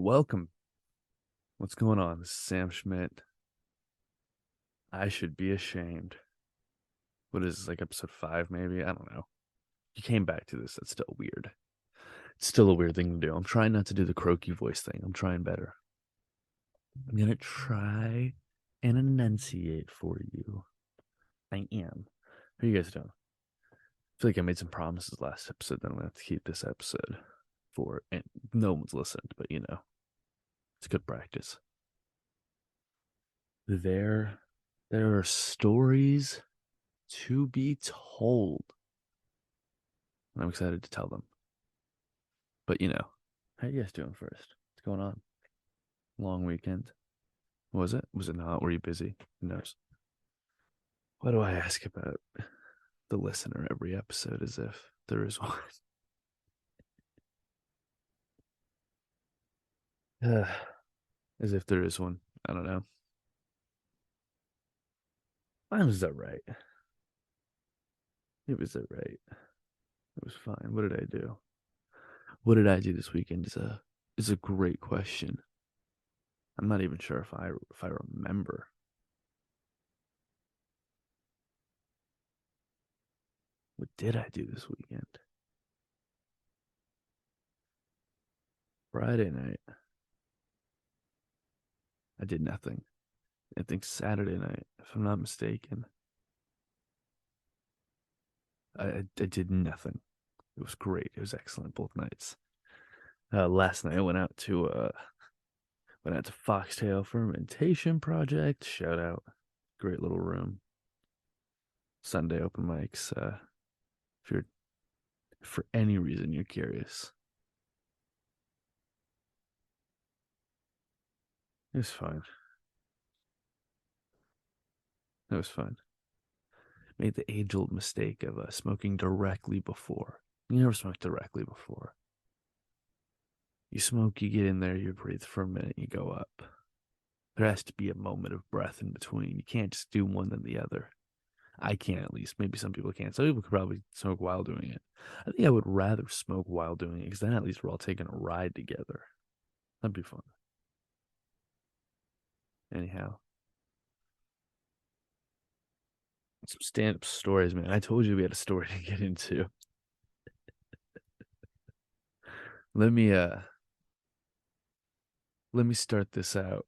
Welcome. What's going on? This is Sam Schmidt. I should be ashamed. What is this, like episode 5, maybe? I don't know. You came back to this. That's still weird. It's still a weird thing to do. I'm trying not to do the croaky voice thing. I'm trying better. I'm going to try and enunciate for you. I am. How are you guys doing? I feel like I made some promises last episode that I'm going to have to keep this episode for, and no one's listened, but it's good practice. There are stories to be told. And I'm excited to tell them. But how you guys doing first? What's going on? Long weekend. Was it? Was it not? Were you busy? Who knows? What do I ask about the listener every episode as if there is one? As if there is one. I don't know. Mine was that right. It was that right. It was fine. What did I do? What did I do this weekend is a great question. I'm not even sure if I remember. What did I do this weekend? Friday night, I did nothing. I think Saturday night, if I'm not mistaken, I did nothing. It was great. It was excellent both nights. Last night I went out to Foxtail Fermentation Project. Shout out, great little room. Sunday open mics. If you're for any reason you're curious, it was fine. It was fun. Made the age-old mistake of smoking directly before. You never smoked directly before. You smoke, you get in there, you breathe for a minute, you go up. There has to be a moment of breath in between. You can't just do one then the other. I can't, at least. Maybe some people can't. Some people could probably smoke while doing it. I think I would rather smoke while doing it because then at least we're all taking a ride together. That'd be fun. Anyhow, some stand-up stories, man. I told you we had a story to get into. Let me uh let me start this out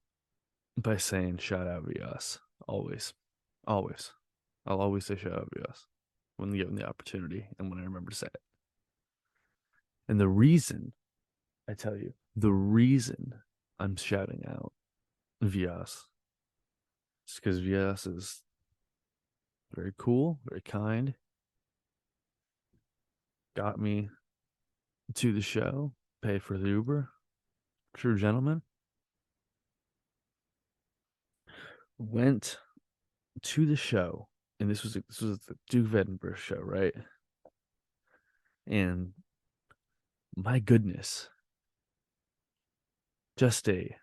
by saying shout out Vias. Always. Always. I'll always say shout out Vias when given the opportunity and when I remember to say it. And the reason, I tell you, the reason I'm shouting out Vias is because Vias is very cool, very kind, got me to the show, paid for the Uber. True gentleman. Went to the show, and this was the Duke of Edinburgh show, right? And my goodness, just a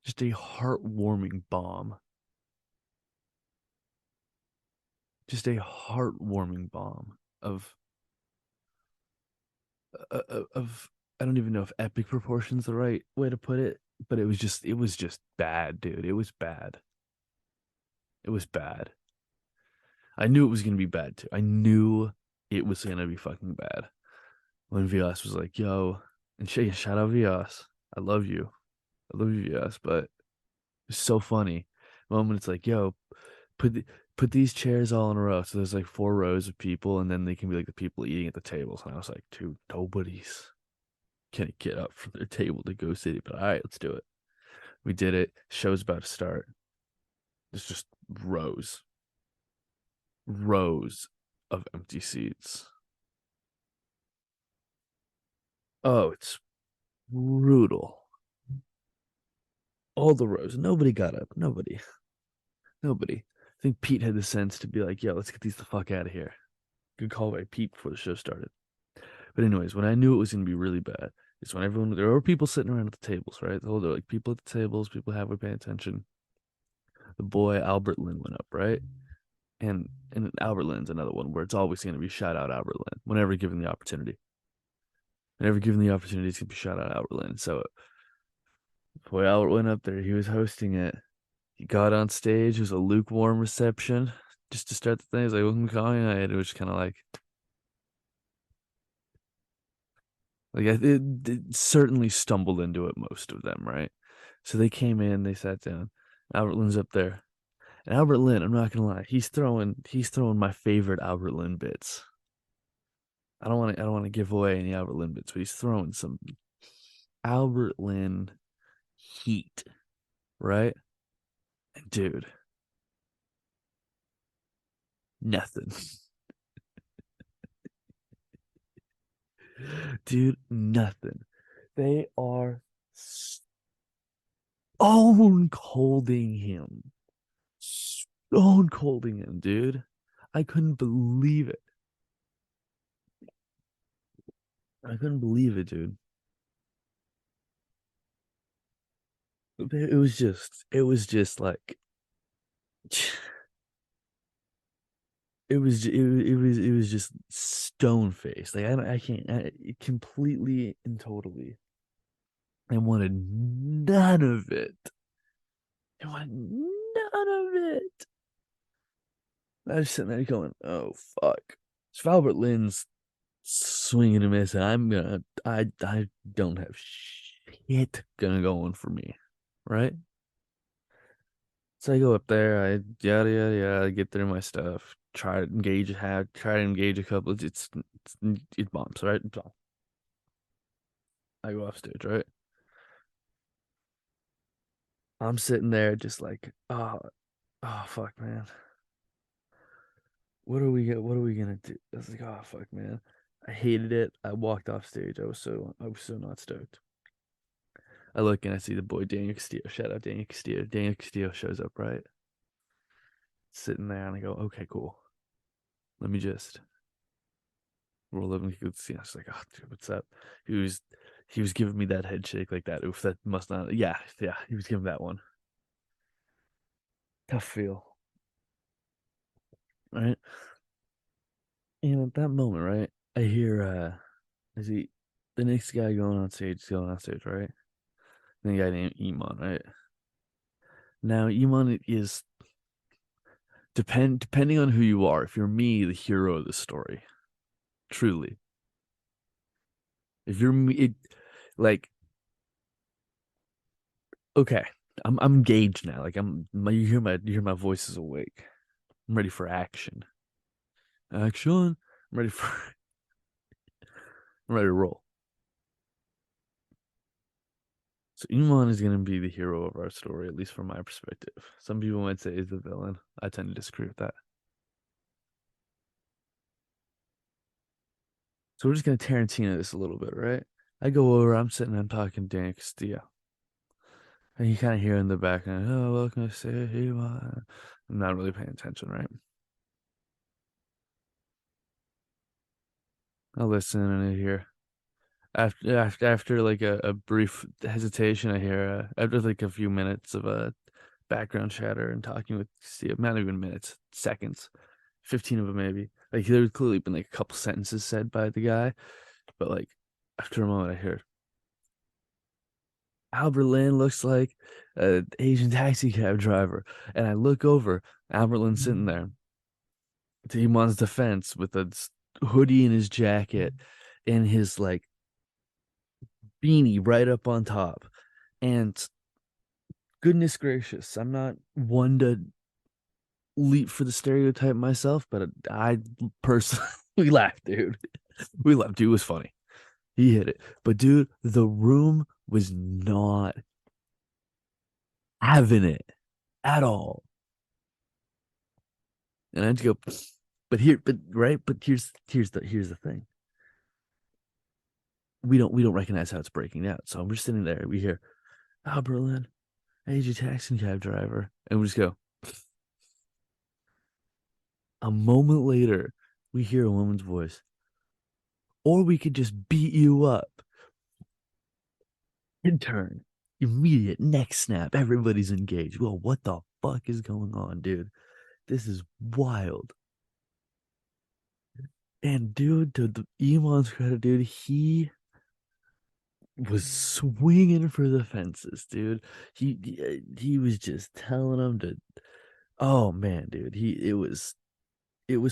just a heartwarming bomb. Just a heartwarming bomb of of I don't even know if epic proportions the right way to put it, but it was just bad, dude. It was bad. It was bad. I knew it was gonna be bad too. I knew it was gonna be fucking bad. When Vias was like, "Yo," and shout out Vias. I love you. I love you, Vias. But it's so funny. The moment it's like, "Yo, put the, put these chairs all in a row." So there's like 4 rows of people, and then they can be like the people eating at the tables. And I was like, "Dude, nobody's gonna get up from their table to go sit." But all right, let's do it. We did it. Show's about to start. There's just rows of empty seats. Oh, it's brutal. All the rows. Nobody got up. Nobody. Nobody. I think Pete had the sense to be like, "Yo, let's get these the fuck out of here." Good call by Pete before the show started. But anyways, when I knew it was gonna be really bad, is when there were people sitting around at the tables, right? There were like people at the tables, people halfway paying attention. The boy Albert Lynn went up, right? And Albert Lynn's another one where it's always gonna be shout out Albert Lynn whenever given the opportunity. Whenever given the opportunity, he's gonna be shot out Albert Lynn. So boy, Albert went up there. He was hosting it. He got on stage. It was a lukewarm reception just to start the thing. He was like, "Welcome to Calling Night." It was kind of like it certainly stumbled into it. Most of them, right? So they came in. They sat down. Albert Lynn's up there. And Albert Lynn, I'm not gonna lie, he's throwing my favorite Albert Lynn bits. I don't want to give away any Albert Lynn bits, but he's throwing some Albert Lynn heat, right? And dude, nothing. Dude, nothing. They are stone colding him. Stone colding him, dude. I couldn't believe it. I couldn't believe it, dude. It was just like it was just stone faced. Like I can't completely and totally. I wanted none of it. I wanted none of it. I was sitting there going, "Oh fuck!" If Albert Lynn's swinging and missing, I don't have shit gonna go on for me, right? So I go up there, I yada yada yada, get through my stuff, try to engage a couple. It bombs, right? So I go off stage, right? I'm sitting there just like, oh fuck, man. What are we gonna do? I was like, oh fuck, man. I hated it. I walked off stage. I was so not stoked. I look and I see the boy Daniel Castillo. Shout out Daniel Castillo. Daniel Castillo shows up, right? Sitting there and I go, okay, cool. Let me just roll up and he could see. I was like, oh dude, what's up? He was he was giving me that head shake like that. Oof, that must not yeah, he was giving that one. Tough feel. Right? And at that moment, right, I hear I see the next guy going on stage, right? And the guy named Iman, right? Now Iman is depending on who you are. If you're me, the hero of the story, truly. If you're me, like okay, I'm engaged now. Like you hear my voice is awake. I'm ready for action. Action. I'm ready for I'm ready to roll. So Iman is gonna be the hero of our story, at least from my perspective. Some people might say he's the villain. I tend to disagree with that. So we're just gonna Tarantino this a little bit, right? I go over, I'm sitting, I'm talking to Dan Castillo. And you kind of hear in the background, oh, welcome to say Iman. I'm not really paying attention, right? I listen and I hear after like a brief hesitation, I hear after like a few minutes of a background chatter and talking with Steve, not even minutes, seconds, 15 of them maybe. Like there's clearly been like a couple sentences said by the guy, but like after a moment, I hear Albert Lynn looks like an Asian taxi cab driver, and I look over, Albert Lynn sitting there to Iman's defense with a hoodie in his jacket and his like beanie right up on top. And goodness gracious, I'm not one to leap for the stereotype myself, but I personally we laughed, dude. We laughed. Dude, it was funny. He hit it. But dude, the room was not having it at all. And I had to go, but right, but here's the thing. We don't recognize how it's breaking out. So I'm just sitting there. We hear, oh Berlin, AG taxi cab driver. And we just go, a moment later, we hear a woman's voice. Or we could just beat you up. In turn, immediate neck snap. Everybody's engaged. Well, what the fuck is going on, dude? This is wild. And dude, to the Iman's credit, dude, he was swinging for the fences, dude. He was just telling him to. Oh man, dude. It was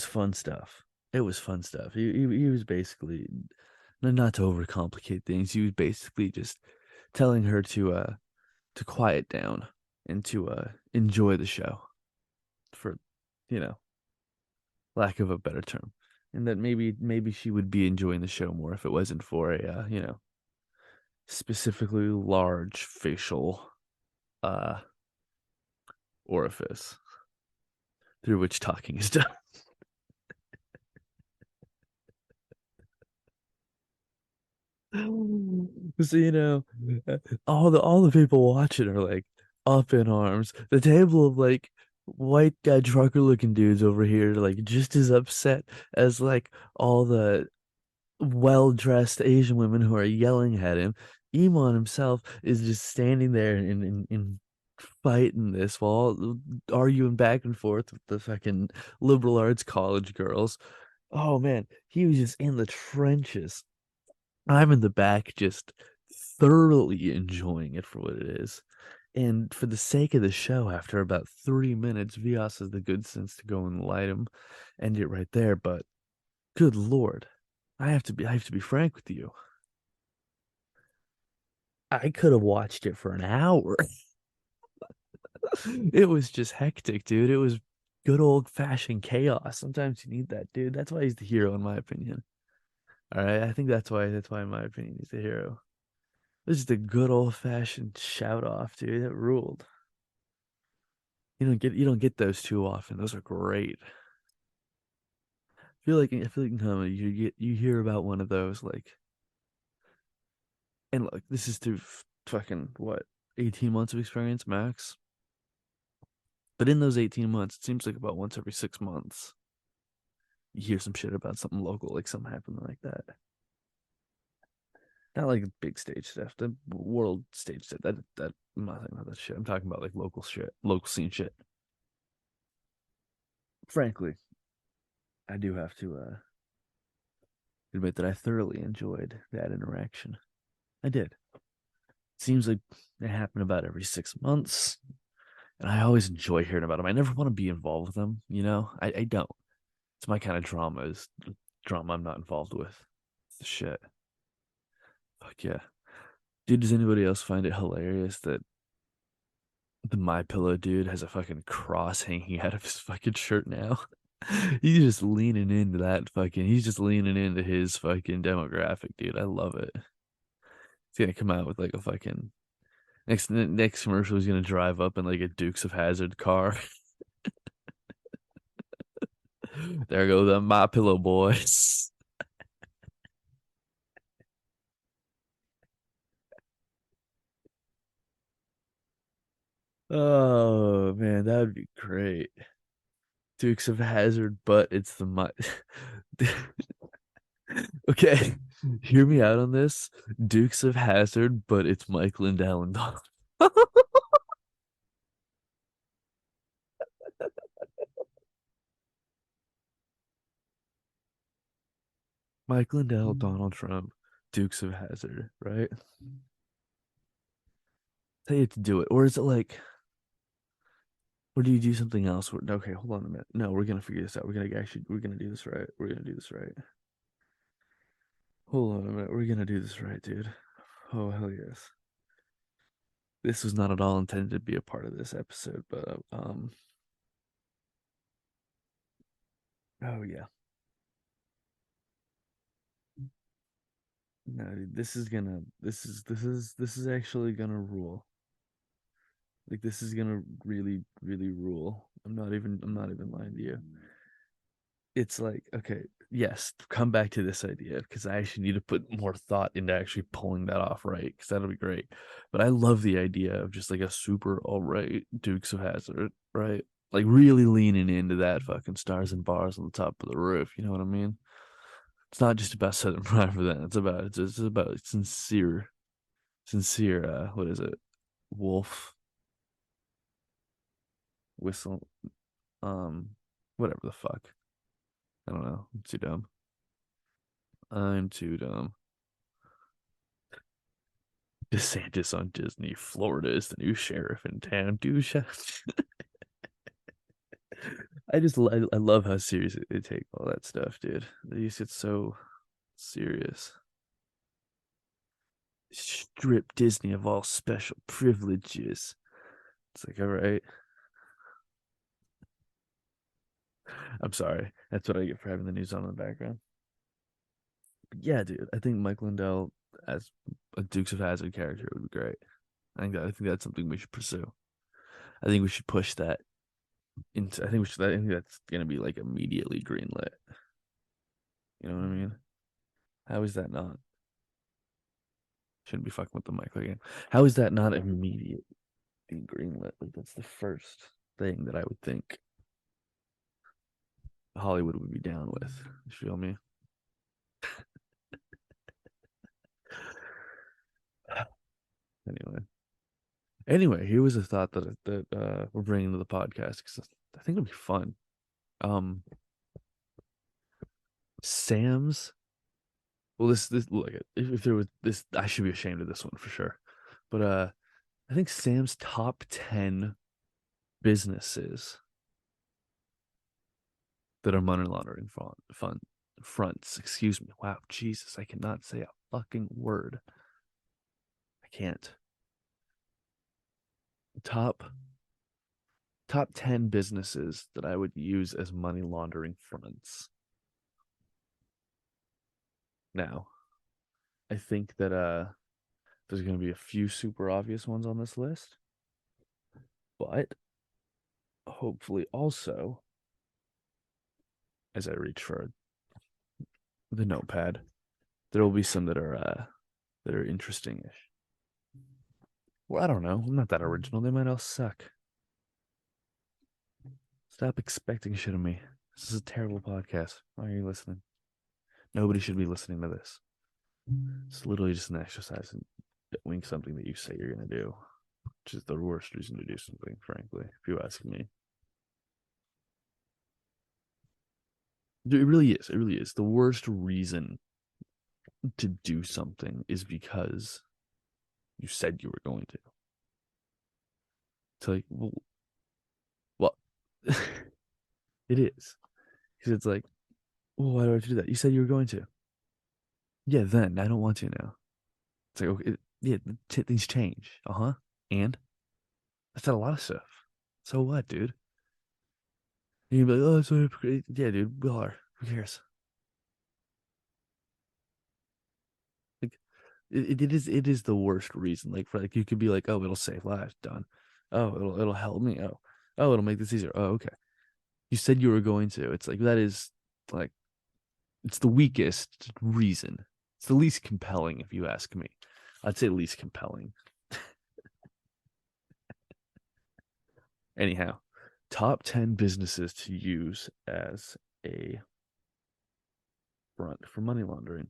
fun stuff. It was fun stuff. He was basically, not to overcomplicate things. He was basically just telling her to quiet down and to enjoy the show, for, you know, lack of a better term. And that maybe she would be enjoying the show more if it wasn't for a specifically large facial uh orifice through which talking is done. So, all the people watching are like up in arms. The table of like white guy trucker looking dudes over here like just as upset as like all the well-dressed Asian women who are yelling at him. Iman himself is just standing there and fighting this while arguing back and forth with the fucking liberal arts college girls. Oh man, he was just in the trenches. I'm in the back just thoroughly enjoying it for what it is. And for the sake of the show, after about 3 minutes, Vias has the good sense to go and light him, end it right there. But good lord, I have to be frank with you. I could have watched it for an hour. It was just hectic, dude. It was good old fashioned chaos. Sometimes you need that, dude. That's why he's the hero, in my opinion. All right, I think that's why, in my opinion, he's the hero. This is the good old fashioned shout off, dude. That ruled. You don't get those too often. Those are great. I feel like in comedy you hear about one of those like, and look, this is through fucking what, 18 months of experience max. But in those 18 months, it seems like about once every 6 months you hear some shit about something local, like something happening like that. Not like big stage stuff, the world stage stuff. That I'm not talking about that shit. I'm talking about like local shit, local scene shit. Frankly, I do have to admit that I thoroughly enjoyed that interaction. I did. Seems like it happened about every 6 months, and I always enjoy hearing about them. I never want to be involved with them. I don't. It's my kind of drama, is drama I'm not involved with. It's the shit. Fuck yeah. Dude, does anybody else find it hilarious that the My Pillow dude has a fucking cross hanging out of his fucking shirt now? He's just leaning into that fucking. He's just leaning into his fucking demographic, dude. I love it. He's gonna come out with like a fucking next commercial. He's gonna drive up in like a Dukes of Hazard car. There go the My Pillow boys. Oh man, that would be great. Dukes of Hazard, but it's the my. Okay, hear me out on this. Dukes of Hazard, but it's Mike Lindell and Donald. Mike Lindell, Donald Trump, Dukes of Hazard, right? They had to do it, or is it like, or do you do something else? Okay, hold on a minute. No, we're gonna figure this out. We're gonna do this right. We're gonna do this right. Hold on a minute. We're gonna do this right, dude. Oh hell yes. This was not at all intended to be a part of this episode, but oh yeah. No, dude, this is actually gonna rule. Like this is gonna really, really rule. I'm not even lying to you. It's like, okay, yes, come back to this idea because I actually need to put more thought into actually pulling that off right, because that'll be great. But I love the idea of just like a super all right Dukes of Hazard, right? Like really leaning into that fucking stars and bars on the top of the roof. You know what I mean? It's not just about Southern Pride for that. It's about sincere. What is it? Wolf whistle. Um, whatever the fuck. I don't know. I'm too dumb. I'm too dumb. DeSantis on Disney. Florida is the new sheriff in town. Dude, I love how serious they take all that stuff, dude. They used it so serious. Strip Disney of all special privileges. It's like, all right. I'm sorry. That's what I get for having the news on in the background. But yeah, dude. I think Mike Lindell as a Dukes of Hazzard character would be great. I think that's something we should pursue. I think we should push that into. I think that's gonna be like immediately greenlit. You know what I mean? How is that not? Shouldn't be fucking with the mic again. How is that not immediately greenlit? Like that's the first thing that I would think Hollywood would be down with. You feel me? Anyway, here was a thought that we're bringing to the podcast because I think it'll be fun. Um, Sam's. Well, this look, if there was this, I should be ashamed of this one for sure. But I think Sam's top 10 businesses that are money laundering fronts. Excuse me. Wow, Jesus, I cannot say a fucking word. I can't. Top top 10 businesses that I would use as money laundering fronts. Now, I think that there's going to be a few super obvious ones on this list, but hopefully also as I reach for the notepad, there will be some that are interesting-ish. Well, I don't know. I'm not that original. They might all suck. Stop expecting shit of me. This is a terrible podcast. Why are you listening? Nobody should be listening to this. It's literally just an exercise in doing something that you say you're gonna do, which is the worst reason to do something, frankly, if you ask me. It really is. It really is. The worst reason to do something is because you said you were going to. It's like, well it is. Because it's like, well, why do I have to do that? You said you were going to. Yeah, then I don't want to now. It's like, okay, yeah, things change. Uh huh. And I said a lot of stuff. So what, dude? And you'd be like, oh, so hypocrite. Yeah, dude, we all are. Who cares? Like, it is the worst reason. Like, for like, you could be like, oh, it'll save lives. Done. Oh, it'll help me. Oh, it'll make this easier. Oh, okay. You said you were going to. It's like that is like it's the weakest reason. It's the least compelling, if you ask me. I'd say least compelling. Anyhow, top 10 businesses to use as a front for money laundering.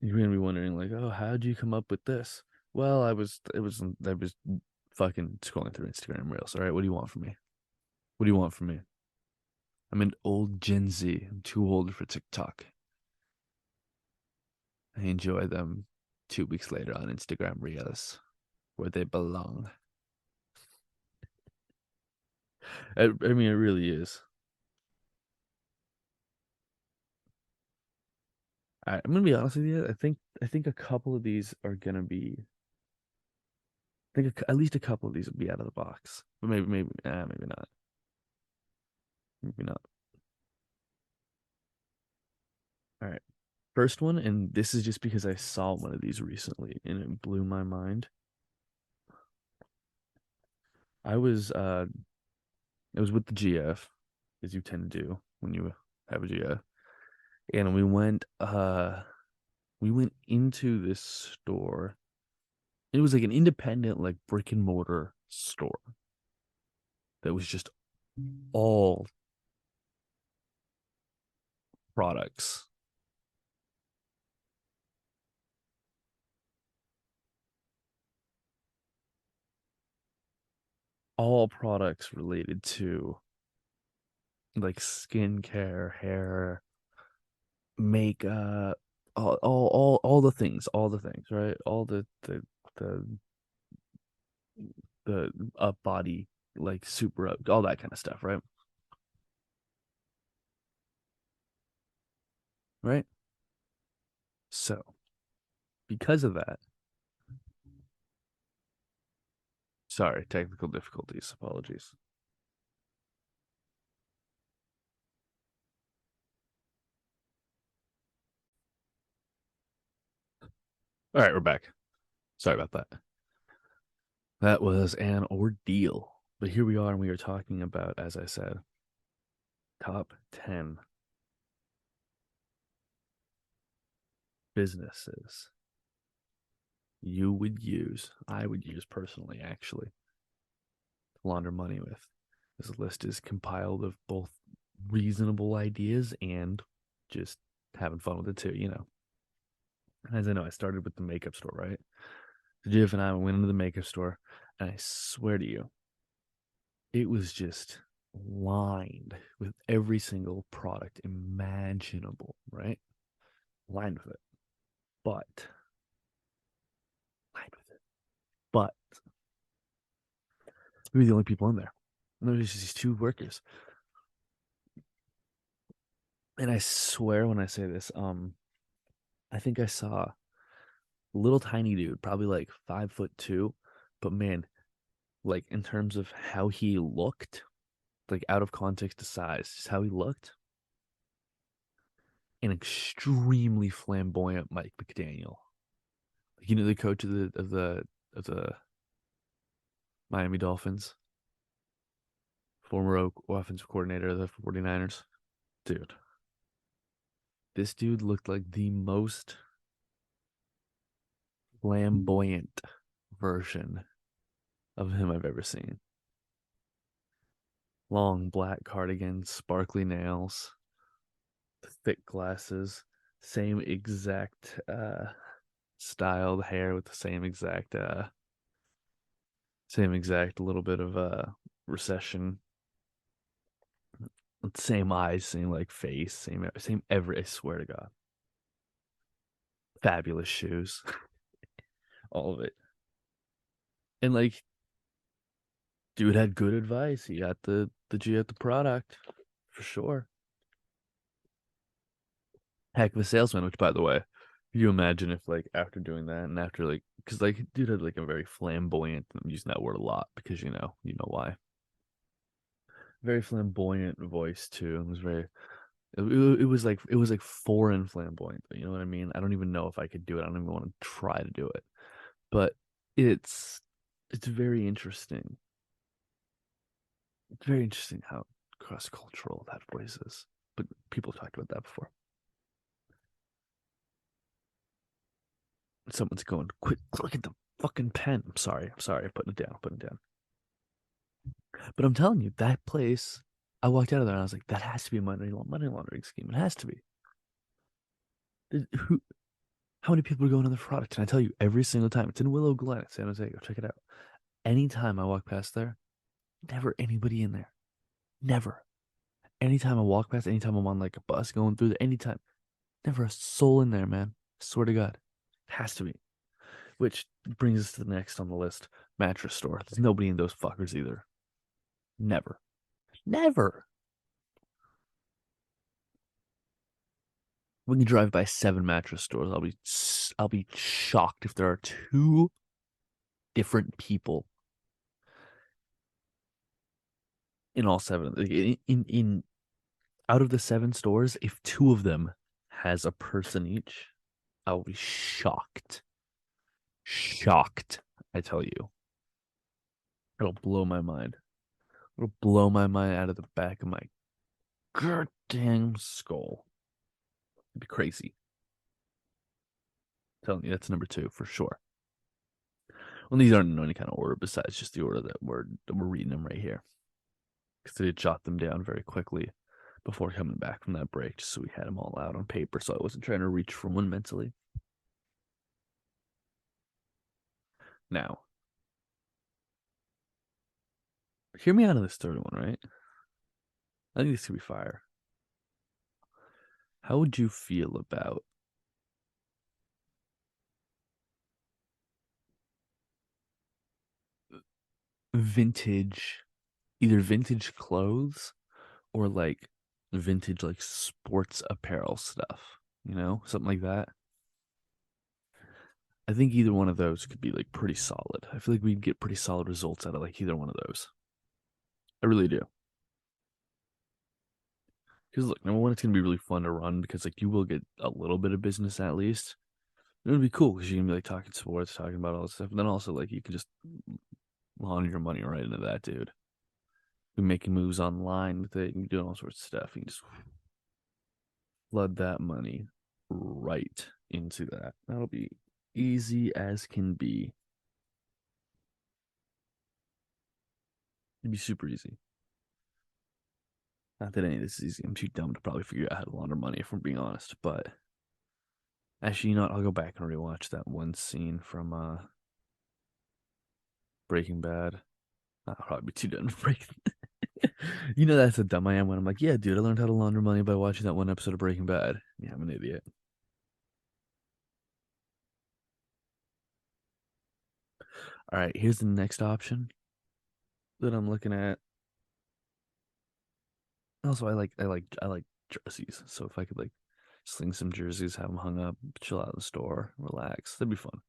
You're gonna be wondering, like, oh, how did you come up with this? Well, I was fucking scrolling through Instagram Reels. All right, what do you want from me? What do you want from me? I'm an old Gen Z. I'm too old for TikTok. I enjoy them 2 weeks later on Instagram Reels, where they belong. I mean, it really is. I'm gonna be honest with you. I think a couple of these are gonna be. I think at least a couple of these will be out of the box, but maybe not. Maybe not. All right. First one, and this is just because I saw one of these recently and it blew my mind. I was uh it was with the GF, as you tend to do when you have a GF. And we went into this store. It was like an independent, like brick and mortar store that was just all products, all products related to like skincare, hair, makeup, all all the things, right? All the the up body, like super up, all that kind of stuff, right? Right. So because of that, sorry, technical difficulties, apologies. All right, we're back. Sorry about that. That was an ordeal. But here we are, and we are talking about, as I said, top 10 businesses you would use, I would use personally, actually, to launder money with. This list is compiled of both reasonable ideas and just having fun with it too, you know. As I know, I started with the makeup store, right? So Jeff and I went into the makeup store, and I swear to you, it was just lined with every single product imaginable, right? Lined with it. But, lined with it. But we were the only people in there. And there was just these two workers. And I swear when I say this, I think I saw a little tiny dude, probably like 5'2", but man, like in terms of how he looked, like out of context to size, just how he looked, an extremely flamboyant Mike McDaniel. Like, you know, the coach of the Miami Dolphins, former offensive coordinator of the 49ers. Dude, this dude looked like the most flamboyant version of him I've ever seen. Long black cardigan, sparkly nails, thick glasses, same exact styled hair with the same exact little bit of recession, same eyes, same like face, same every, I swear to God. Fabulous shoes, all of it. And like dude had good advice. He got the G at the product for sure. Heck of a salesman, which by the way, you imagine if like after doing that and after like because like dude had like a very flamboyant, I'm using that word a lot because you know why. Very flamboyant voice too. It was very it was like foreign flamboyant, you know what I mean? I don't even know if I could do it. I don't even want to try to do it. But it's it's very interesting. It's very interesting how cross cultural that voice is. But people have talked about that before. Someone's going, quick, look at the fucking pen. I'm sorry, putting it down, putting it down. But I'm telling you, that place, I walked out of there and I was like, that has to be a money laundering scheme. It has to be. Who, how many people are going to the product? And I tell you, every single time, it's in Willow Glen, San Jose. Go check it out. Anytime I walk past there, never anybody in there. Never. Anytime I walk past, anytime I'm on like a bus going through there, anytime, never a soul in there, man. I swear to God. It has to be. Which brings us to the next on the list, mattress store. There's nobody in those fuckers either. Never. Never. We can drive by 7 mattress stores. I'll be shocked if there are 2 different people in all 7. In out of the 7 stores, if 2 of them has a person each, I'll be shocked. Shocked, I tell you. It'll blow my mind. It'll blow my mind out of the back of my goddamn skull. It'd be crazy. I'm telling you, that's number 2 for sure. Well, these aren't in any kind of order besides just the order that we're reading them right here. Because I did jot them down very quickly before coming back from that break, just so we had them all out on paper, so I wasn't trying to reach for one mentally. Now, hear me out on this third one, right? I think this could be fire. How would you feel about vintage, either vintage clothes or like vintage like sports apparel stuff, something like that. I think either one of those could be like pretty solid. I feel like we'd get pretty solid results out of like either one of those. I really do. Because look, number one, it's gonna be really fun to run because like you will get a little bit of business at least. It would be cool because you can be like talking sports, talking about all this stuff, and then also like you can just launder your money right into that, dude. You're making moves online with it, and you're doing all sorts of stuff. You can just flood that money right into that. That'll be easy as can be. It'd be super easy. Not that any of this is easy. I'm too dumb to probably figure out how to launder money, if I'm being honest. But actually, you know what? I'll go back and rewatch that one scene from Breaking Bad. I'll probably be too dumb to break. That's how dumb I am when I'm like, yeah, dude, I learned how to launder money by watching that one episode of Breaking Bad. Yeah, I'm an idiot. All right, here's the next option that I'm looking at. Also, I like jerseys. So if I could like sling some jerseys, have them hung up, chill out in the store, relax, that'd be fun.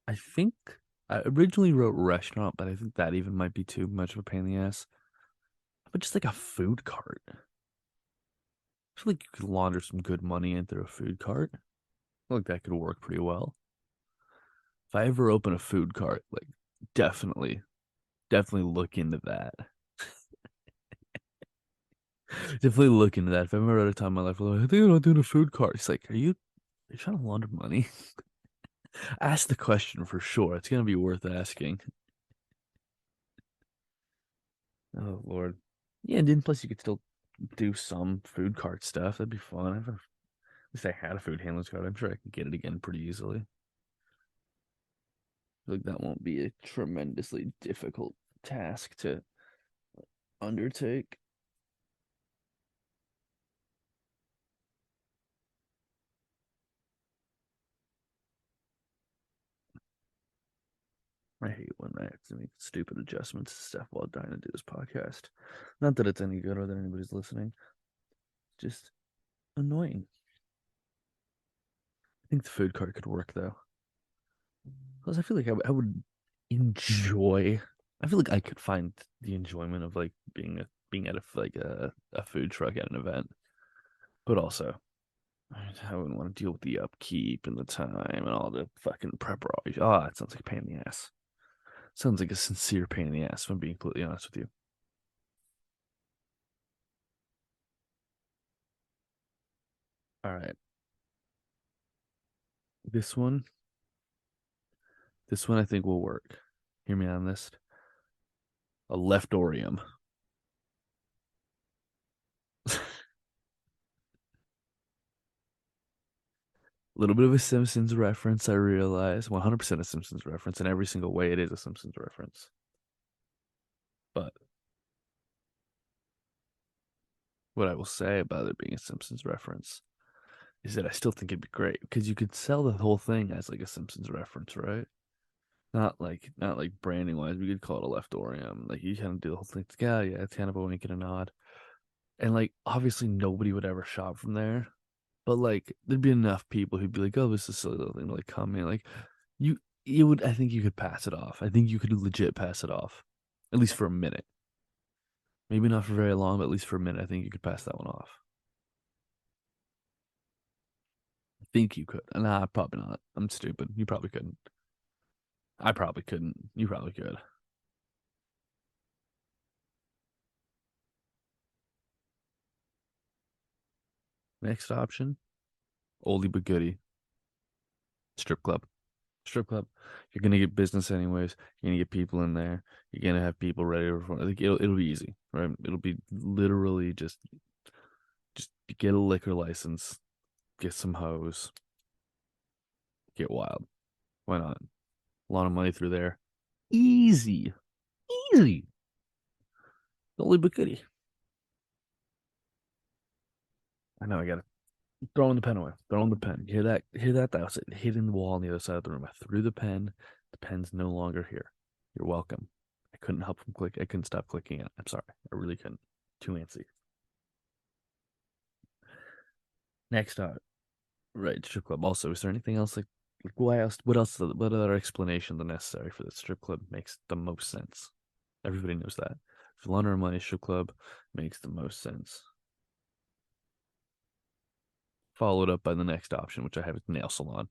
I think I originally wrote restaurant, but I think that even might be too much of a pain in the ass. But just like a food cart. I feel like you could launder some good money in through a food cart. I feel like that could work pretty well. If I ever open a food cart, like definitely, definitely look into that. Definitely look into that. If I ever at a time in my life, I'm like, I think I'm doing a food cart. It's like, are you trying to launder money? Ask the question for sure. It's gonna be worth asking. Oh Lord. Yeah, and then plus you could still do some food cart stuff. That'd be fun. At least I had a food handler's card. I'm sure I could get it again pretty easily. I feel like that won't be a tremendously difficult task to undertake. I hate when I have to make stupid adjustments and stuff while trying to do this podcast. Not that it's any good or that anybody's listening. Just annoying. I think the food cart could work though. Because I feel like I would enjoy. I feel like I could find the enjoyment of like being at a food truck at an event, but also I wouldn't want to deal with the upkeep and the time and all the fucking preparation. Oh, it sounds like a pain in the ass. Sounds like a sincere pain in the ass. If I'm being completely honest with you. All right, this one, this one I think will work. Hear me on this. A leftorium. A little bit of a Simpsons reference, I realize. 100% a Simpsons reference. In every single way, it is a Simpsons reference. But what I will say about it being a Simpsons reference is that I still think it'd be great because you could sell the whole thing as like a Simpsons reference, right? Not like branding wise, we could call it a leftorium. Like you kind of do the whole thing. It's, yeah, it's kind of a wink and a nod. And like obviously nobody would ever shop from there. But like there'd be enough people who'd be like, oh, this is a silly little thing to like come in. Like you you would I think you could pass it off. I think you could legit pass it off. At least for a minute. Maybe not for very long, but at least for a minute, I think you could pass that one off. I think you could. Nah, probably not. I'm stupid. You probably couldn't. I probably couldn't. You probably could. Next option, oldie but goodie. Strip club. Strip club. You're gonna get business anyways. You're gonna get people in there. You're gonna have people ready to perform. Like it'll be easy, right? It'll be literally just get a liquor license, get some hose, get wild. Why not? A lot of money through there. Easy, easy. Oldie but goodie. I know. I gotta Throwing the pen away. Throwing the pen. You hear that? Hear that? That was it. Hitting the wall on the other side of the room. I threw the pen. The pen's no longer here. You're welcome. I couldn't help from click. I couldn't stop clicking it. I'm sorry. I really couldn't. Too antsy. Next up, right, strip club. Also, is there anything else like why else? What else? What other explanation than necessary for the strip club makes the most sense? Everybody knows that. For laundering money, strip club makes the most sense. Followed up by the next option, which I have is nail salon.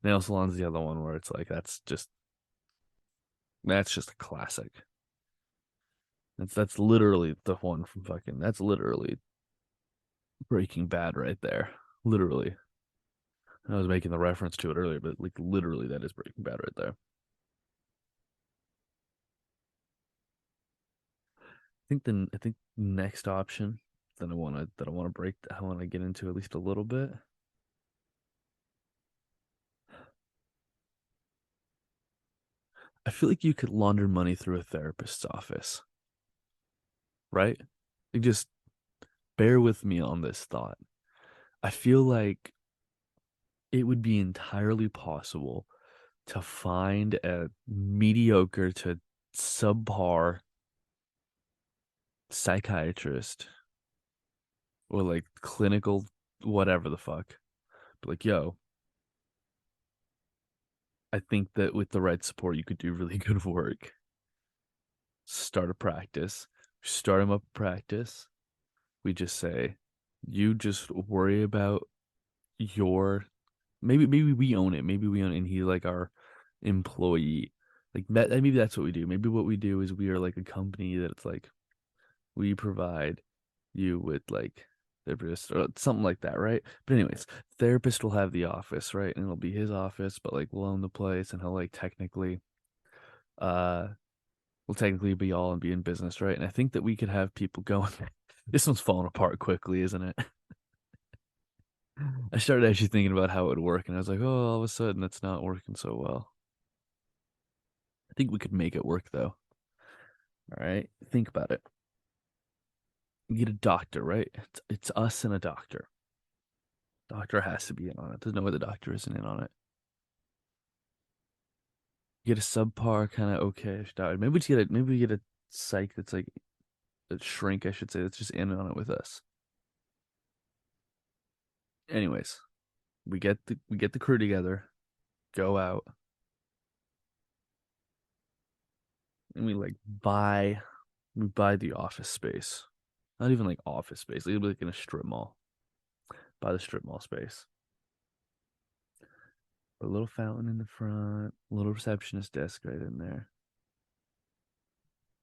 Nail salon's the other one where it's like that's just a classic. That's literally the one from fucking. That's literally Breaking Bad right there. Literally, I was making the reference to it earlier, but like literally, that is Breaking Bad right there. I think next option that I want to get into at least a little bit. I feel like you could launder money through a therapist's office, right? Like just bear with me on this thought. I feel like it would be entirely possible to find a mediocre to subpar psychiatrist or like clinical whatever the fuck. But like, yo, I think that with the right support, you could do really good work. Start a practice, start him up a practice. We just say, you just worry about your maybe we own it. Maybe we own it and he like our employee. Like that, maybe that's what we do. Maybe what we do is we are like a company that it's like we provide you with like therapist or something like that, right? But anyways, therapist will have the office, right? And it'll be his office, but like we'll own the place and he'll like technically uh will technically be all and be in business, right? And I think that we could have people going. This one's falling apart quickly, isn't it? I started actually thinking about how it would work, and I was like, oh, all of a sudden it's not working so well. I think we could make it work though. All right, think about it. You get a doctor, right? It's us and a doctor. Doctor has to be in on it. There's no way the doctor isn't in on it. You get a subpar kind of okay-ish doctor. Maybe we get a psych that's like a shrink, I should say, that's just in on it with us. Anyways, we get the crew together, go out, and we buy the office space. Not even like office space. It'll be like in a strip mall. Buy the strip mall space. A little fountain in the front, a little receptionist desk right in there.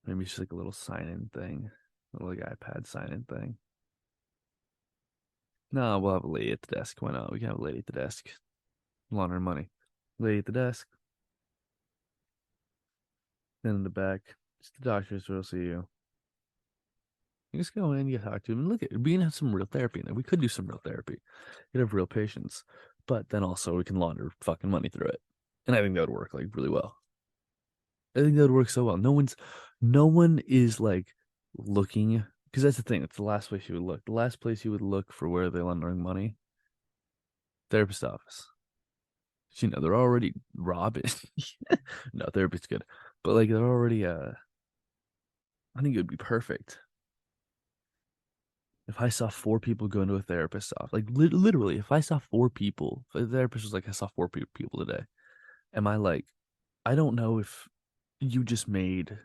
Maybe just like a little sign-in thing, a little like iPad sign-in thing. No, we'll have a lady at the desk. Why not? We can have a lady at the desk. Laundering money. Lady at the desk. Then in the back, just the doctors will see you. You just go in, you talk to him, and look at we can have some real therapy in there. We could do some real therapy. We could have real patients, but then also we can launder fucking money through it, and I think that would work like really well. I think that would work so well. No one is like looking because that's the thing. It's the last place you would look. The last place you would look for where they're laundering money, therapist office. They're already robbing. No, therapist's good, but like they're already. I think it would be perfect if I saw four people go into a therapist's office, like literally, if I saw four people, if the therapist was like, I saw four people today, am I like, I don't know if you just made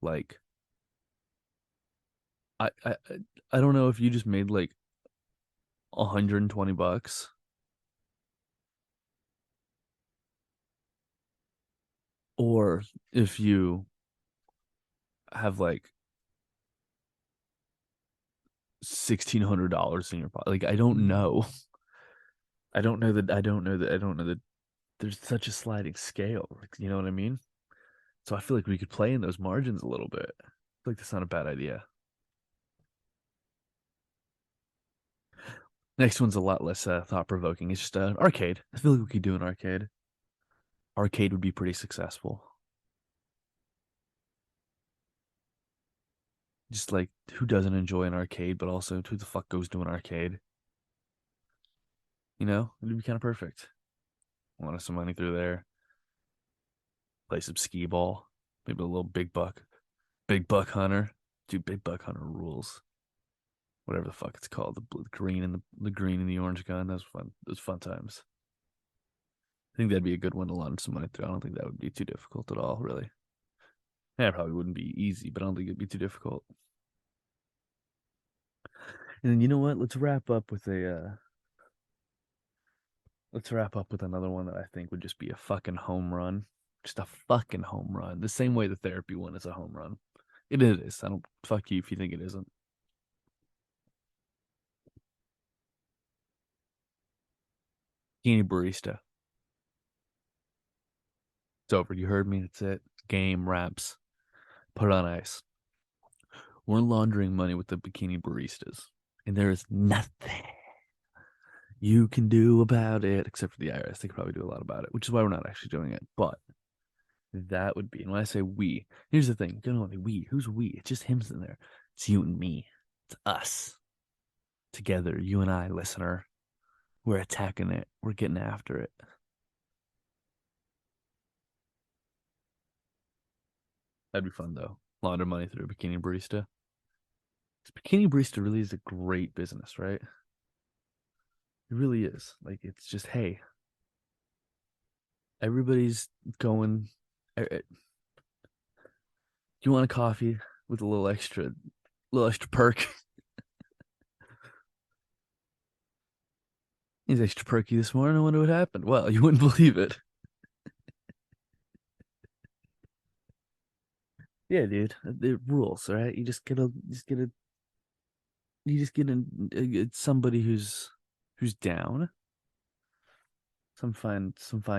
like, I, I, I don't know if you just made like $120 or if you have like $1,600 in your pocket. Like, I don't know. I don't know that there's such a sliding scale. Like, you know what I mean? So I feel like we could play in those margins a little bit. I feel like that's not a bad idea. Next one's a lot less thought provoking. It's just an arcade. I feel like we could do an arcade. Arcade would be pretty successful. Just like who doesn't enjoy an arcade, but also who the fuck goes to an arcade? You know, it'd be kind of perfect. Want some money through there. Play some skee ball. Maybe a little big buck hunter. Dude, big buck hunter rules. Whatever the fuck it's called. The green and the green and the orange gun. That was fun. Those fun times. I think that'd be a good one to launch some money through. I don't think that would be too difficult at all, really. Yeah, it probably wouldn't be easy, but I don't think it'd be too difficult. And then you know what? Let's wrap up with another one that I think would just be a fucking home run. Just a fucking home run. The same way the therapy one is a home run. It is. I don't fuck you if you think it isn't. Bikini barista. It's over. You heard me. That's it. Game wraps. Put it on ice. We're laundering money with the bikini baristas. And there is nothing you can do about it, except for the IRS. They could probably do a lot about it, which is why we're not actually doing it. But that would be, and when I say we, here's the thing. You don't know we. Who's we? It's just him sitting there. It's you and me. It's us. Together, you and I, listener. We're attacking it. We're getting after it. That'd be fun though. Launder money through a bikini barista. Bikini barista really is a great business, right? It really is. Like it's just, hey, everybody's going. You want a coffee with a little extra perk? He's extra perky this morning. I wonder what happened. Well, you wouldn't believe it. Yeah, dude. The rules, right? You just get somebody who's down. Some fine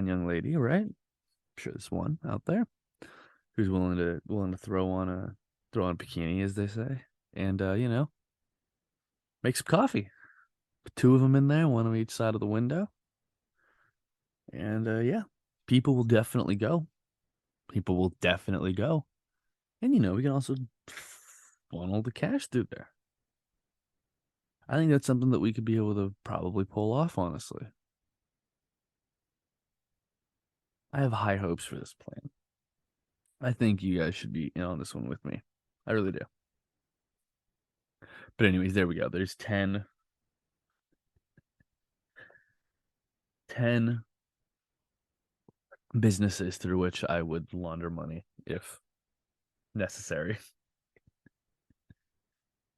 young lady, right? I'm sure there's one out there who's willing to throw on a bikini, as they say, and make some coffee. Put two of them in there, one on each side of the window, and yeah, people will definitely go. People will definitely go, and we can also funnel the cash through there. I think that's something that we could be able to probably pull off. Honestly, I have high hopes for this plan. I think you guys should be in on this one with me. I really do. But anyways, there we go. There's 10 businesses through which I would launder money if necessary.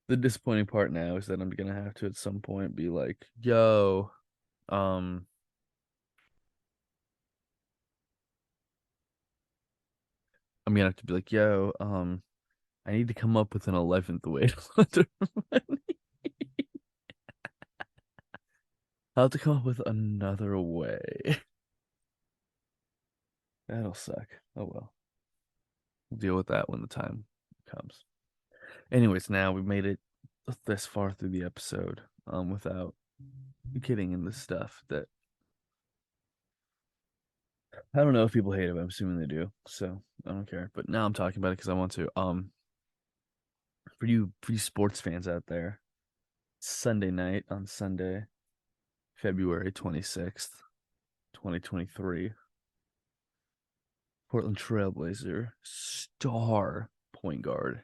The disappointing part now is that I'm gonna have to at some point be like, yo, um, I'm gonna have to be like, yo, I need to come up with an 11th way to launder money. I'll have to come up with another way. That'll suck. Oh well. We'll deal with that when the time comes. Anyways, now we made it this far through the episode, without getting into stuff that I don't know if people hate it, but I'm assuming they do. So I don't care. But now I'm talking about it because I want to. For you sports fans out there, Sunday night on Sunday, February 26th, 2023, Portland Trailblazer star point guard,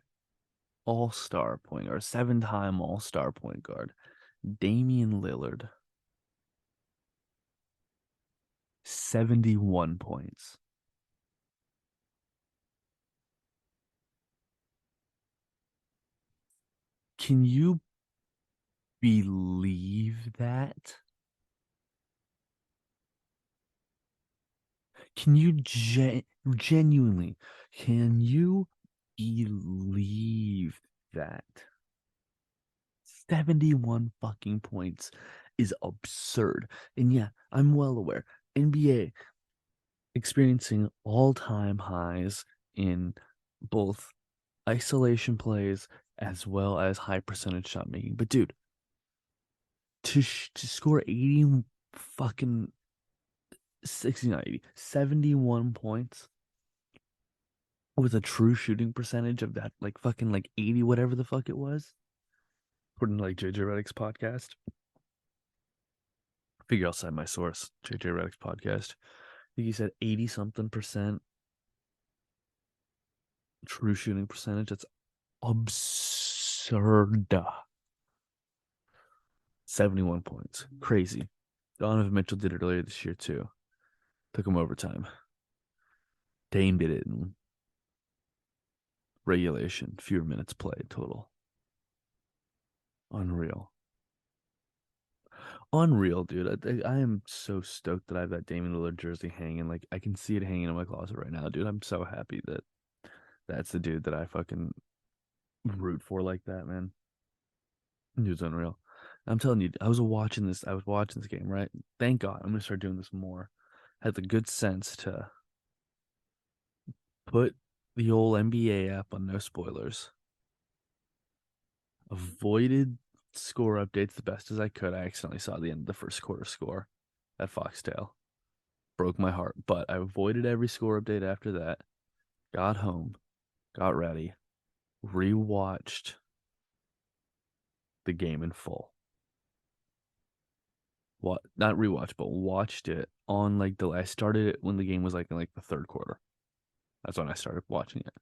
all-star point guard, seven-time all-star point guard, Damian Lillard, 71 points. Can you believe that? Can you genuinely, can you believe that? 71 fucking points is absurd. And yeah, I'm well aware. NBA experiencing all-time highs in both isolation plays as well as high percentage shot making. But dude, to score 80 fucking 69 80 71 points with a true shooting percentage of that like fucking like 80 whatever the fuck it was, according to like JJ Redick's podcast, Figure I'll cite my source, JJ Redick's podcast. I think he said 80 something percent true shooting percentage. That's absurd. 71 points. Crazy. Donovan Mitchell did it earlier this year too. Took him overtime. Dame did it in regulation. Fewer minutes played total. Unreal. Unreal, dude. I am so stoked that I have that Damian Lillard jersey hanging. Like, I can see it hanging in my closet right now, dude. I'm so happy that that's the dude that I fucking root for like that, man. Dude's unreal. I'm telling you, I was watching this game, right? Thank God. I'm gonna start doing this more. Had the good sense to put the old NBA app on no spoilers. Avoided score updates the best as I could. I accidentally saw the end of the first quarter score at Foxtail. Broke my heart, but I avoided every score update after that. Got home, got ready, rewatched the game in full. What not rewatched, but watched it on like the I started it when the game was like in like the third quarter. That's when I started watching it.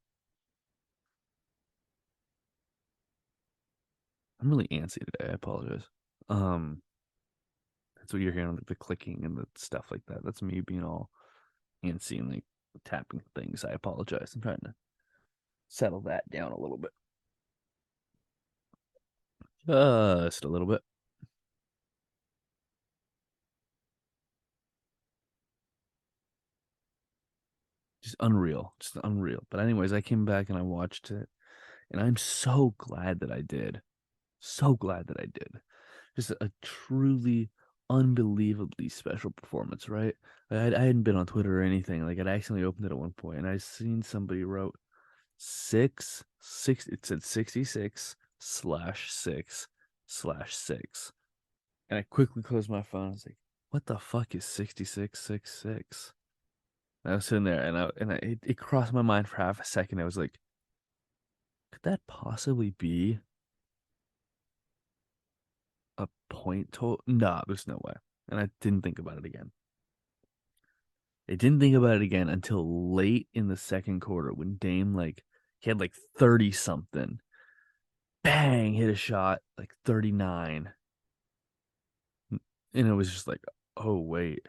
I'm really antsy today. I apologize. Um, that's what you're hearing, like the clicking and the stuff like that. That's me being all antsy and like tapping things. I apologize. I'm trying to settle that down a little bit. Just a little bit. Just unreal. Just unreal. But anyways, I came back and I watched it, and I'm so glad that I did. So glad that I did. Just a truly unbelievably special performance, right? I hadn't been on Twitter or anything. Like I'd accidentally opened it at one point and I seen somebody wrote it said 66/6/6. And I quickly closed my phone. I was like, what the fuck is 6666? And I was sitting there it crossed my mind for half a second. I was like, could that possibly be a point total? Nah, there's no way. And I didn't think about it again. I didn't think about it again until late in the second quarter when Dame like he had like 30 something. Bang, hit a shot like 39. And it was just like, oh wait.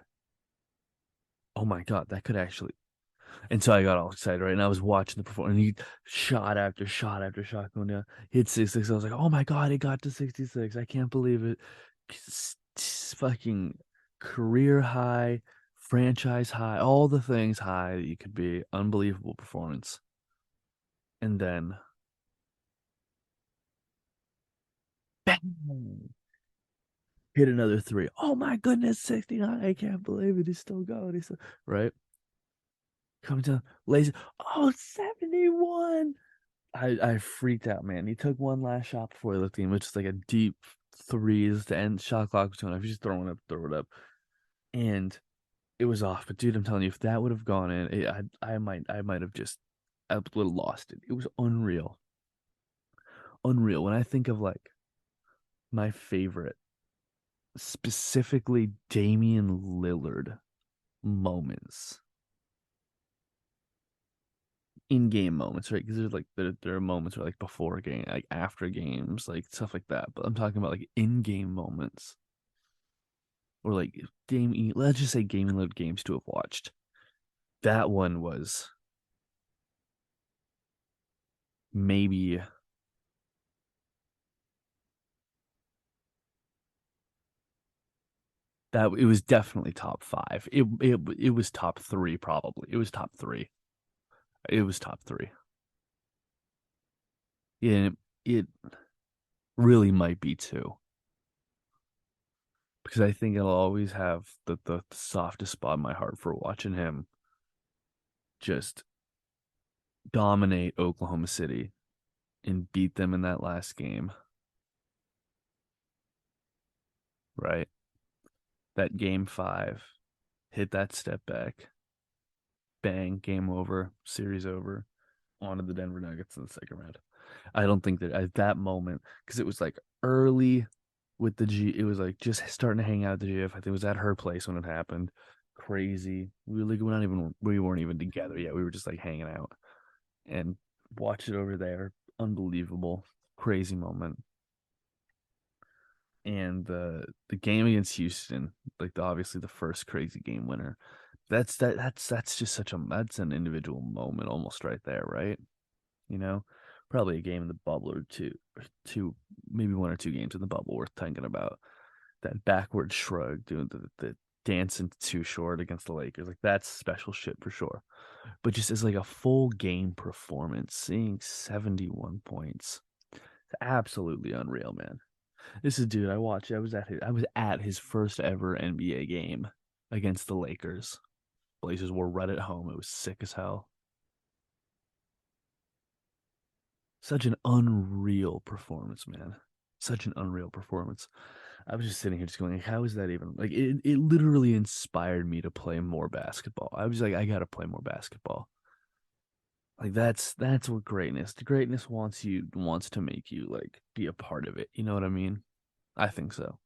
Oh my God, that could actually. And so I got all excited, right? And I was watching the performance. And he shot after shot after shot going down. Hit 66. I was like, oh my God, it got to 66. I can't believe it. Fucking career high, franchise high, all the things high that you could be. Unbelievable performance. And then bang, hit another three. Oh my goodness, 69. I can't believe it. He's still going. He's still, right. Coming down, lazy. Oh, 71. I freaked out, man. He took one last shot before he looked in, which is like a deep threes to end shot clock was going off. He's just throwing up, throw it up. And it was off. But dude, I'm telling you, if that would have gone in, I might have just I would have lost it. It was unreal. Unreal. When I think of like my favorite, specifically Damian Lillard moments, in-game moments, right? Because there's like there are moments where like before game, like after games, like stuff like that. But I'm talking about like in-game moments, or like game. Let's just say Damian Lillard games to have watched. That one was maybe that it was definitely top five. It was top three probably. It was top three. It was top three. Yeah, it really might be two because I think I'll always have the softest spot in my heart for watching him just dominate Oklahoma City and beat them in that last game. Right, that game five, hit that step back, bang, game over, series over, on to the Denver Nuggets in the second round. I don't think that at that moment, because it was like early with the G. It was like just starting to hang out at the GF. I think it was at her place when it happened. Crazy. We weren't even together yet. We were just like hanging out and watch it over there. Unbelievable, crazy moment. And the game against Houston, like obviously the first crazy game winner. That's just that's an individual moment almost right there, right? You know, probably a game in the bubble or two, maybe one or two games in the bubble worth thinking about. That backward shrug, doing the dancing too short against the Lakers, like that's special shit for sure. But just as like a full game performance, seeing 71 points, it's absolutely unreal, man. This is dude I watched. I was at his first ever NBA game against the Lakers. Blazers were right at home. It was sick as hell. Such an unreal performance, man. Such an unreal performance. I was just sitting here just going, like, how is that even like it literally inspired me to play more basketball. I was like, I gotta play more basketball. Like that's what greatness wants to make you like be a part of it. You know what I mean? I think so.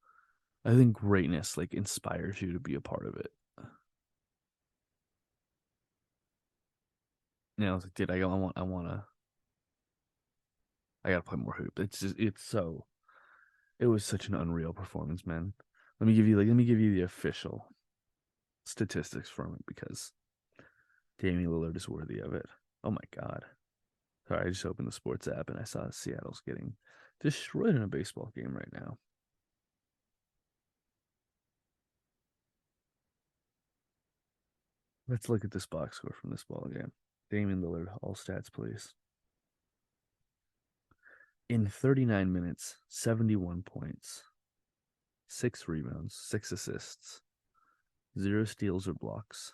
I think greatness like inspires you to be a part of it. You know, I was like, dude, I gotta play more hoop. It was such an unreal performance, man. Let me give you the official statistics from it because Damian Lillard is worthy of it. Oh my god. Sorry, I just opened the sports app and I saw Seattle's getting destroyed in a baseball game right now. Let's look at this box score from this ball game. Damian Lillard, all stats, please. In 39 minutes, 71 points, 6 rebounds, 6 assists, 0 steals or blocks,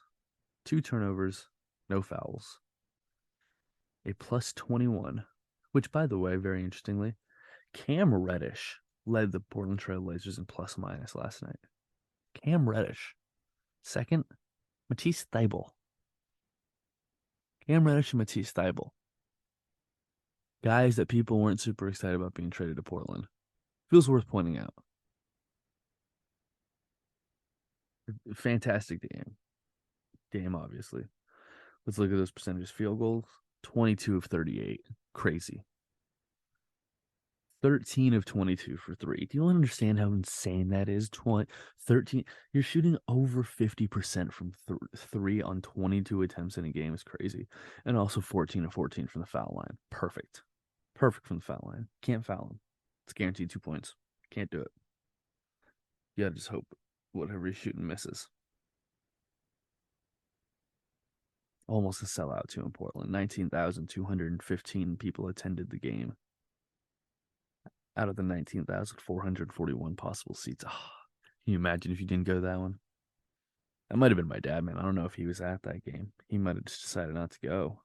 2 turnovers, no fouls, a plus 21, which, by the way, very interestingly, Cam Reddish led the Portland Trail Blazers in plus minus last night. Cam Reddish. Second, Matisse Thybulle. Cam Reddish and Matisse Thybulle. Guys that people weren't super excited about being traded to Portland. Feels worth pointing out. Fantastic game. Game, obviously. Let's look at those percentages. Field goals, 22 of 38. Crazy. 13 of 22 for three. Do you understand how insane that is? 13. You're shooting over 50% from three on 22 attempts in a game is crazy. And also 14 of 14 from the foul line. Perfect. Perfect from the foul line. Can't foul him. It's guaranteed 2 points. Can't do it. You gotta just hope whatever he's shooting misses. Almost a sellout too in Portland. 19,215 people attended the game out of the 19,441 possible seats. Oh, can you imagine if you didn't go to that one? That might have been my dad, man. I don't know if he was at that game. He might have just decided not to go.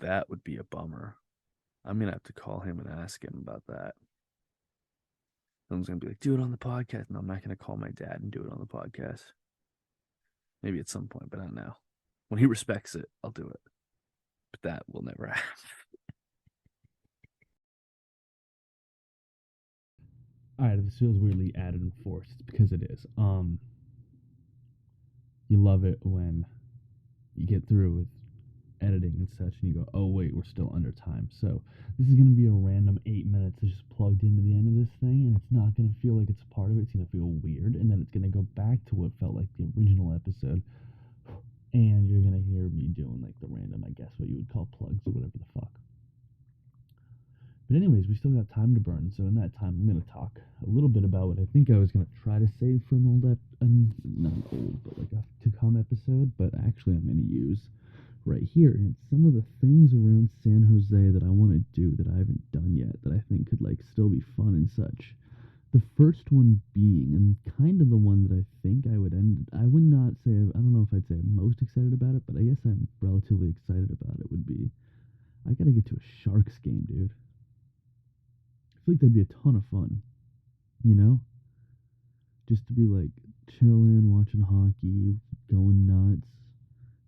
That would be a bummer. I'm gonna have to call him and ask him about that. Someone's gonna be like, do it on the podcast. No, I'm not gonna call my dad and do it on the podcast. Maybe at some point, but I don't know. When he respects it, I'll do it. But that will never happen. All right, this feels weirdly added and forced because it is. You love it when you get through with editing and such, and you go, "Oh wait, we're still under time." So this is gonna be a random 8 minutes that's just plugged into the end of this thing, and it's not gonna feel like it's a part of it. It's gonna feel weird, and then it's gonna go back to what felt like the original episode, and you're gonna hear me doing like the random, I guess, what you would call plugs or whatever the fuck. But anyways, we still got time to burn, so in that time, I'm gonna talk a little bit about what I think I was gonna try to save for an not an old, but like a to come episode. But actually, I'm gonna use right here, and it's some of the things around San Jose that I want to do that I haven't done yet that I think could like still be fun and such. The first one being, and kind of the one that I think I would not say, I don't know if I'd say I'm most excited about it, but I guess I'm relatively excited about it would be, I gotta get to a Sharks game, dude. I feel like that'd be a ton of fun, you know? Just to be like chilling, watching hockey, going nuts.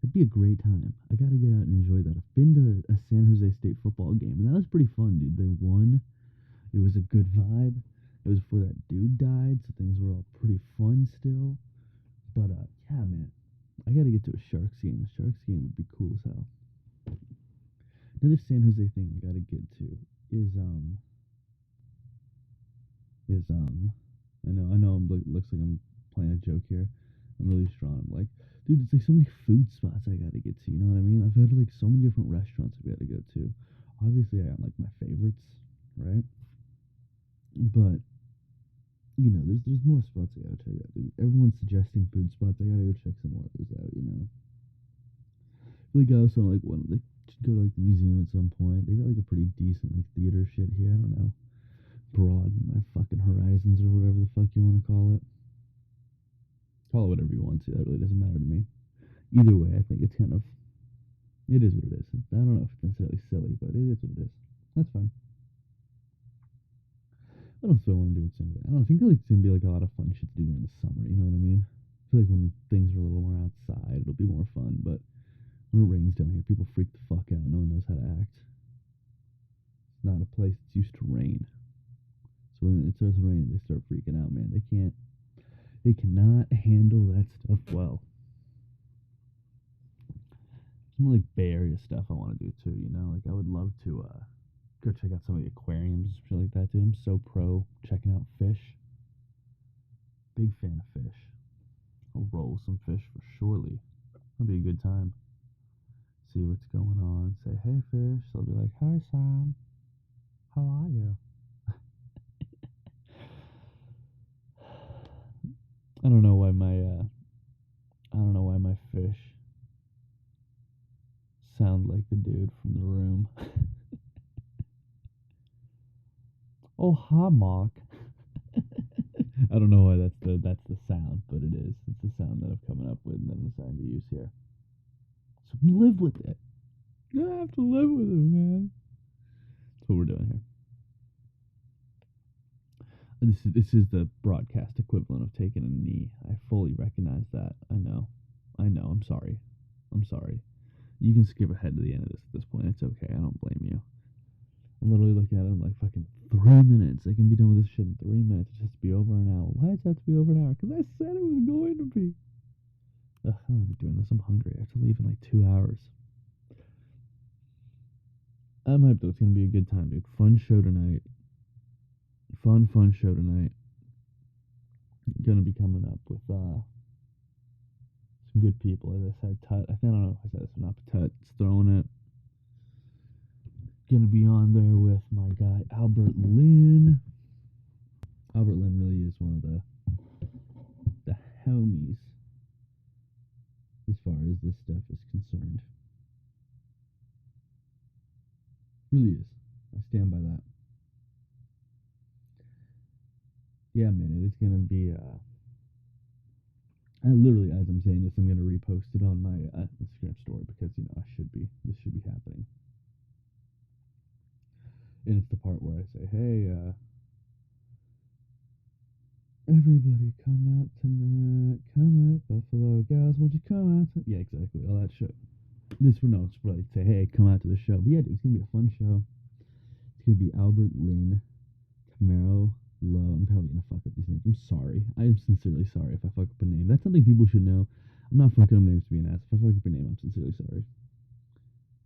It'd be a great time. I gotta get out and enjoy that. I've been to a San Jose State football game, and that was pretty fun, dude. They won. It was a good vibe. It was before that dude died, so things were all pretty fun still. But yeah, man, I gotta get to a Sharks game. The Sharks game would be cool as hell. Another San Jose thing I gotta get to is I know looks like I'm playing a joke here. I'm really strong. I'm like, dude, it's like so many food spots I gotta get to. You know what I mean? I've had like so many different restaurants I've got to go to. Obviously, I got like my favorites, right? But there's more spots I gotta check out. Dude. Everyone's suggesting food spots. I gotta go check some more of those out. Like I also like one like should go to like the museum at some point. They got like a pretty decent like theater shit here. I don't know, broaden my fucking horizons or whatever the fuck you want to call it. Call it whatever you want to. That really doesn't matter to me. Either way, I think it's kind of it is what it is. I don't know if it's necessarily silly, but it is what it is. That's fine. What else do I want to do in San Jose? I don't know. I think like it's gonna be like a lot of fun shit to do during the summer. You know what I mean? I feel like when things are a little more outside, it'll be more fun. But when it rains down here, people freak the fuck out. No one knows how to act. It's not a place that's used to rain. So when it starts raining, they start freaking out, man. They cannot handle that stuff well. Some like Bay Area stuff I want to do too, Like I would love to go check out some of the aquariums, shit like that, dude. I'm so pro checking out fish. Big fan of fish. I'll roll some fish for surely. That'll be a good time. See what's going on. Say, hey fish. They'll be like, hi Sam. How are you? I don't know why my fish sound like the dude from The Room. Oh, hi, Mark. I don't know why that's the sound, but it is. It's the sound that I've come up with and that I'm deciding to use here. So live with it. You have to live with it, man. That's what we're doing here. This is the broadcast equivalent of taking a knee. I fully recognize that. I know. I'm sorry. You can skip ahead to the end of this at this point. It's okay. I don't blame you. I'm literally looking at it. I'm like, fucking 3 minutes. I can be done with this shit in 3 minutes. It has to be over an hour. Why does it have to be over an hour? Because I said it was going to be. Ugh, I don't want to be doing this. I'm hungry. I have to leave in like 2 hours. I'm hyped though. It's going to be a good time, dude. Fun show tonight. Fun show tonight. Going to be coming up with some good people. As I said, Tut. I don't know if I said this or not, but Tut's throwing it. Gonna be on there with my guy Albert Lynn. Albert Lynn really is one of the homies as far as this stuff is concerned. Really is. I stand by that. Yeah, man, it is gonna be literally as I'm saying this, I'm gonna repost it on my Instagram story because this should be happening. And it's the part where I say, hey, everybody come out tonight, come out, Buffalo Gals, won't you come out tonight? Yeah, exactly, all that shit. It's probably say, hey, come out to the show. But yeah, dude, it's gonna be a fun show. It's gonna be Albert Lynn, Camaro Lowe. I'm probably gonna fuck up these names. I'm sorry. I am sincerely sorry if I fuck up a name. That's something people should know. I'm not fucking up names to be an ass. If I fuck up a name, I'm sincerely sorry.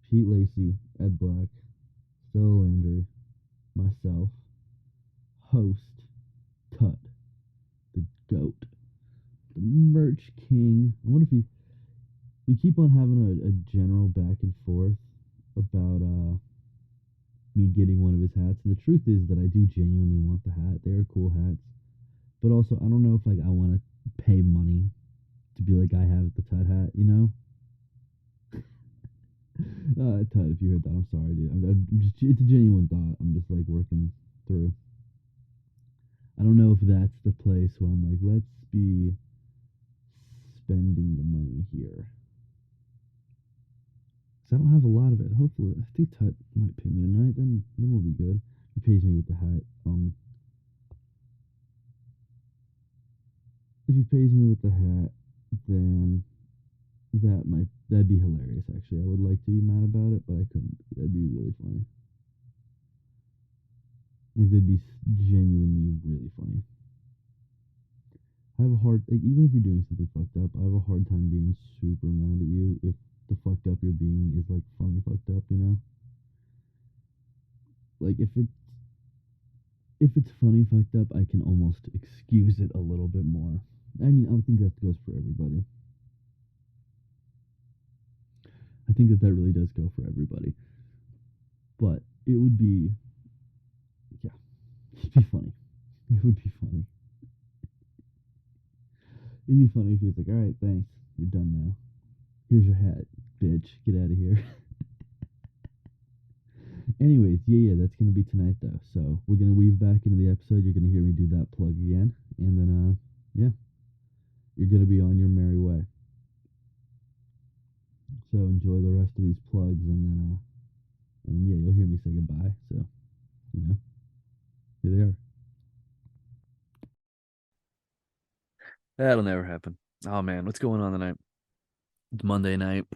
Pete Lacey, Ed Black, Stella Landry, myself, host, Tut, the GOAT, the merch king. I wonder if we keep on having a general back and forth about me getting one of his hats. And the truth is that I do genuinely want the hat. They are cool hats. But also, I don't know if like I want to pay money to be like I have the Tut hat, Tut, if you heard that, I'm sorry, dude. It's a genuine thought. I'm just like working through. I don't know if that's the place where I'm like, let's be spending the money here. Because I don't have a lot of it. Hopefully, I think Tut might pay me tonight. Then we'll be good. He pays me with the hat. If he pays me with the hat, then that'd be hilarious. Actually, I would like to be mad about it, but I couldn't. That'd be really funny. Like they'd be genuinely really funny. I have a hard like even if you're doing something fucked up, I have a hard time being super mad at you if the fucked up you're being is like funny fucked up, you know? Like if it's funny fucked up, I can almost excuse it a little bit more. I mean, I think that goes for everybody. I think that really does go for everybody. But it would be, yeah, it'd be funny. It would be funny. It'd be funny if he was like, all right, thanks. You're done now. Here's your hat, bitch. Get out of here. Anyways, yeah, that's gonna be tonight though. So we're gonna weave back into the episode. You're gonna hear me do that plug again, and then yeah, you're gonna be on your merry way. So enjoy the rest of these plugs, and then and yeah, you'll hear me say goodbye. So you know, here they are. That'll never happen. Oh man, what's going on tonight? It's Monday night.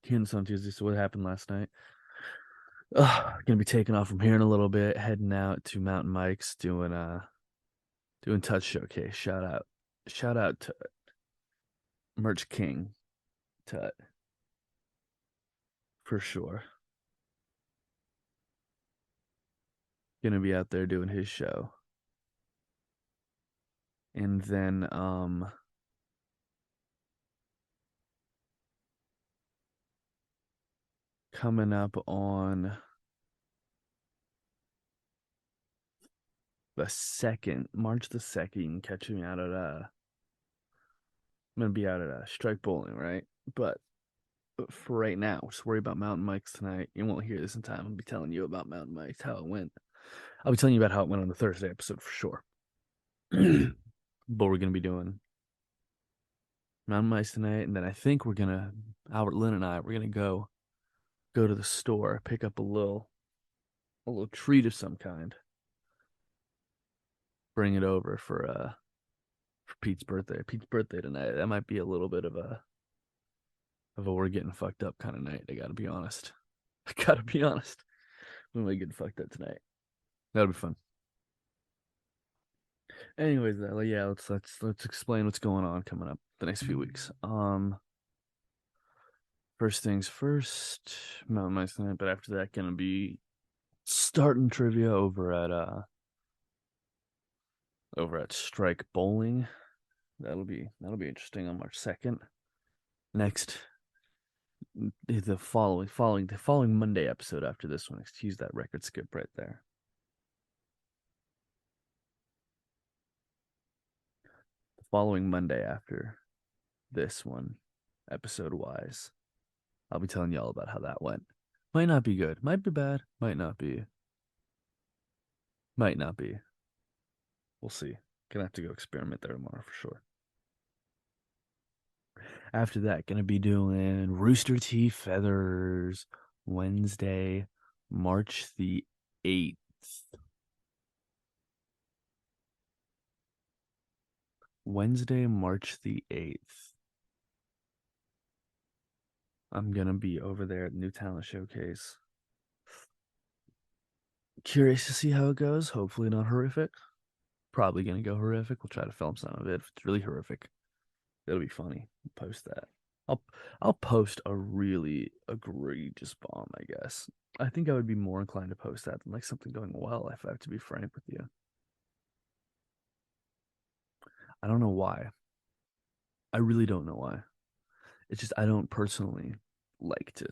Hearing on Tuesday. So what happened last night? Gonna be taking off from here in a little bit, heading out to Mountain Mike's, doing touch showcase. Shout out to Merch King Tut for sure. Gonna be out there doing his show, and then coming up on the 2nd, March the 2nd, you can catch me out at I'm gonna be out at Strike Bowling, right? But for right now, just worry about Mountain Mike's tonight. You won't hear this in time. I'll be telling you about Mountain Mike's, how it went. I'll be telling you about how it went on the Thursday episode for sure. But we're gonna be doing Mountain Mike's tonight, and then I think Albert Lynn and I, we're gonna go to the store, pick up a little treat of some kind, bring it over for Pete's birthday. Pete's birthday tonight. That might be a little bit of a we're getting fucked up kind of night. I gotta be honest. I gotta be honest. We might get fucked up tonight. That'll be fun. Anyways, yeah, let's explain what's going on coming up the next few weeks. First things first, Mountain Mike's tonight, but after that, gonna be starting trivia over at Strike Bowling. That'll be interesting on March 2nd. Next, the following Monday episode after this one. Excuse that record skip right there. The following Monday after this one, episode wise, I'll be telling y'all about how that went. Might not be good, might be bad, might not be. We'll see. Gonna have to go experiment there tomorrow for sure. After that, gonna be doing Rooster Teeth Feathers Wednesday, March the 8th. Wednesday, March the 8th. I'm gonna be over there at New Talent Showcase. Curious to see how it goes. Hopefully not horrific. Probably gonna go horrific. We'll try to film some of it. If it's really horrific, it'll be funny. Post that. I'll post a really egregious bomb, I guess. I think I would be more inclined to post that than like something going well, if I have to be frank with you. I don't know why. I really don't know why. It's just I don't personally like to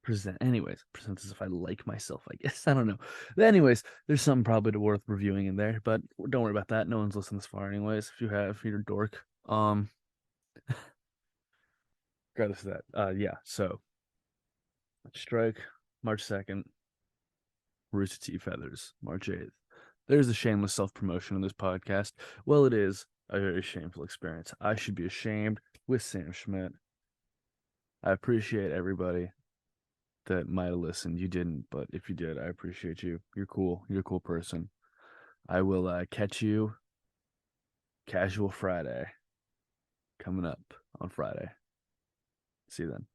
present as if I like myself, I guess. I don't know. But anyways, there's something probably worth reviewing in there, but don't worry about that. No one's listened this far anyways. If you're a dork. Regardless of that. Yeah, so Strike, March 2nd, Rooster Teeth Feathers, March 8th. There's a shameless self-promotion in this podcast. Well, it is a very shameful experience. I should be ashamed with Sam Schmidt. I appreciate everybody that might have listened. You didn't, but if you did, I appreciate you. You're cool. You're a cool person. I will catch you Casual Friday coming up on Friday. See you then.